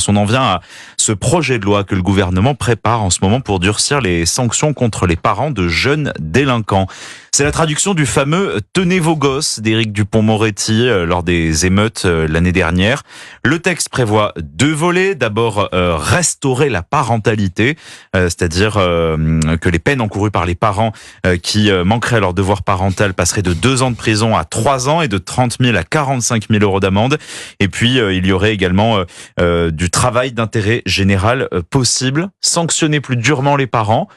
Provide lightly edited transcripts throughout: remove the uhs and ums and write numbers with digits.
France. On en vient à ce projet de loi que le gouvernement prépare en ce moment pour durcir les sanctions contre les parents de jeunes délinquants. C'est la traduction du fameux « Tenez vos gosses » d'Éric Dupond-Moretti lors des émeutes l'année dernière. Le texte prévoit 2 volets. D'abord, restaurer la parentalité, c'est-à-dire que les peines encourues par les parents qui manqueraient à leur devoir parental passeraient de 2 ans de prison à 3 ans et de 30 000 à 45 000 euros d'amende. Et puis, il y aurait également du travail d'intérêt général possible. Sanctionner plus durement les parents,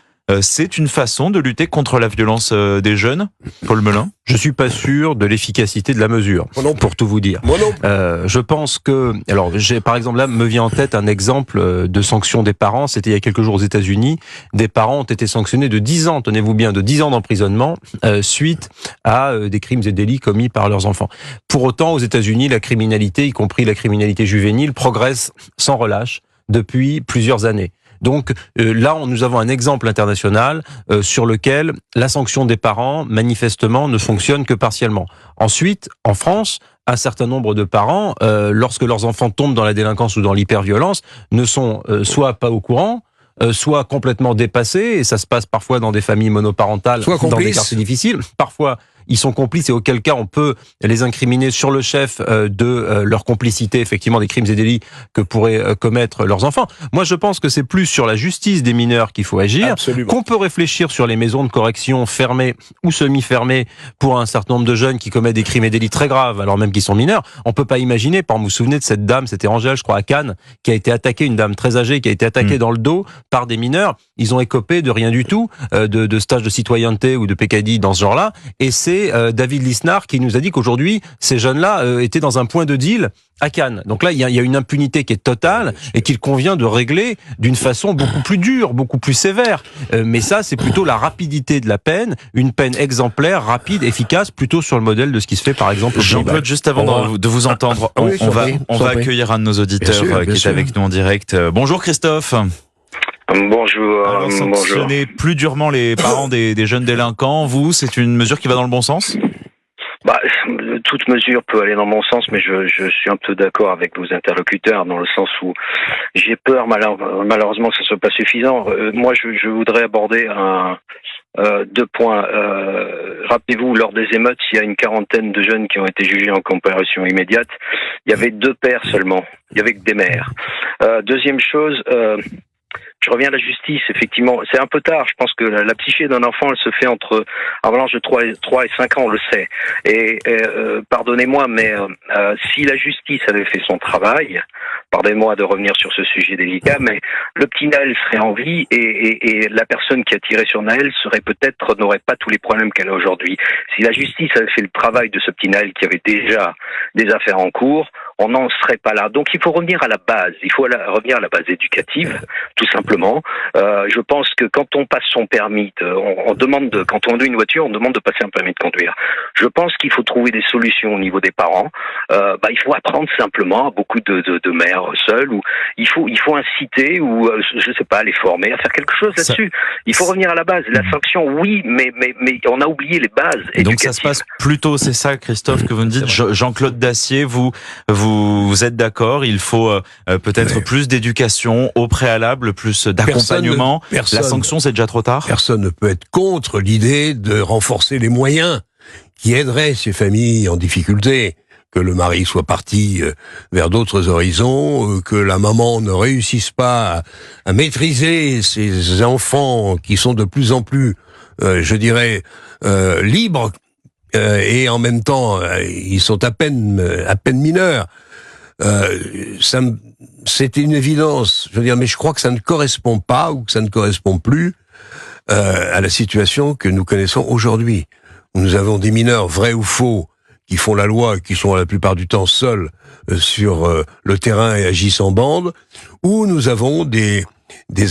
c'est une façon de lutter contre la violence des jeunes, Paul Melun? Je suis pas sûr de l'efficacité de la mesure, pour tout vous dire. Je pense que, alors, par exemple, là, me vient en tête un exemple de sanction des parents. C'était il y a quelques jours aux États-Unis. Des parents ont été sanctionnés de 10 ans, tenez-vous bien, de 10 ans d'emprisonnement suite à des crimes et délits commis par leurs enfants. Pour autant, aux États-Unis, la criminalité, y compris la criminalité juvénile, progresse sans relâche depuis plusieurs années. Donc là, nous avons un exemple international sur lequel la sanction des parents, manifestement, ne fonctionne que partiellement. Ensuite, en France, un certain nombre de parents, lorsque leurs enfants tombent dans la délinquance ou dans l'hyperviolence, ne sont soit pas au courant, soit complètement dépassés, et ça se passe parfois dans des familles monoparentales, dans des quartiers difficiles. Parfois, ils sont complices, et auquel cas on peut les incriminer sur le chef de leur complicité, effectivement, des crimes et délits que pourraient commettre leurs enfants. Moi, je pense que c'est plus sur la justice des mineurs qu'il faut agir, qu'on peut réfléchir sur les maisons de correction fermées ou semi-fermées pour un certain nombre de jeunes qui commettent des crimes et délits très graves, alors même qu'ils sont mineurs. On peut pas imaginer, par exemple, vous vous souvenez de cette dame, c'était Angèle, je crois, à Cannes, qui a été attaquée, une dame très âgée, qui a été attaquée dans le dos par des mineurs. Ils ont écopé de rien du tout, de stage de citoyenneté ou de pécadille dans ce genre-là, et c'est David Lisnard qui nous a dit qu'aujourd'hui, ces jeunes-là étaient dans un point de deal à Cannes. Donc là, il y a une impunité qui est totale et qu'il convient de régler d'une façon beaucoup plus dure, beaucoup plus sévère. Mais ça, c'est plutôt la rapidité de la peine, une peine exemplaire, rapide, efficace, plutôt sur le modèle de ce qui se fait par exemple au Jean-Claude, juste avant de vous entendre, on va accueillir un de nos auditeurs qui est avec nous en direct. Bonjour Christophe. Bonjour. Alors, sanctionner plus durement les parents des jeunes délinquants, c'est une mesure qui va dans le bon sens ? Toute mesure peut aller dans mon sens, mais je suis un peu d'accord avec vos interlocuteurs dans le sens où j'ai peur malheureusement que ce soit pas suffisant. Moi, je voudrais aborder 2 points. Rappelez-vous, lors des émeutes, il y a une quarantaine de jeunes qui ont été jugés en comparution immédiate. Il y avait 2 pères seulement. Il y avait que des mères. Deuxième chose. Je reviens à la justice, effectivement. C'est un peu tard. Je pense que la psyché d'un enfant, elle se fait entre à l'âge de 3 et 5 ans, on le sait. Et pardonnez-moi, mais si la justice avait fait son travail, pardonnez-moi de revenir sur ce sujet délicat, mais le petit Naël serait en vie et la personne qui a tiré sur Naël n'aurait pas tous les problèmes qu'elle a aujourd'hui. Si la justice avait fait le travail de ce petit Naël qui avait déjà des affaires en cours, on n'en serait pas là. Donc il faut revenir à la base. Il faut revenir à la base éducative, tout simplement. Je pense que quand on passe son permis, quand on conduit une voiture, on demande de passer un permis de conduire. Je pense qu'il faut trouver des solutions au niveau des parents. Il faut apprendre simplement à beaucoup de mères seules, ou il faut inciter, ou je sais pas, les former à faire quelque chose là-dessus. Il faut revenir à la base. La sanction, oui, mais on a oublié les bases éducatives. Donc ça se passe plutôt, c'est ça, Christophe, que vous me dites. Jean-Claude Dacier, vous êtes d'accord, il faut peut-être plus d'éducation au préalable, plus d'accompagnement. La sanction, c'est déjà trop tard. Personne ne peut être contre l'idée de renforcer les moyens qui aideraient ces familles en difficulté. Que le mari soit parti vers d'autres horizons, que la maman ne réussisse pas à maîtriser ses enfants qui sont de plus en plus, libres, et en même temps, ils sont à peine mineurs. C'est une évidence, mais je crois que ça ne correspond pas, ou que ça ne correspond plus à la situation que nous connaissons aujourd'hui. Nous avons des mineurs, vrais ou faux, qui font la loi et qui sont la plupart du temps seuls sur le terrain et agissent en bande, ou nous avons des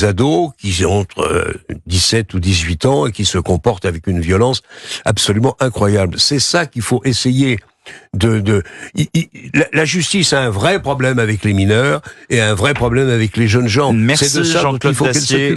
ados qui ont entre 17 ou 18 ans et qui se comportent avec une violence absolument incroyable. C'est ça qu'il faut essayer la justice a un vrai problème avec les mineurs et un vrai problème avec les jeunes gens. Merci Jean-Claude Dacier.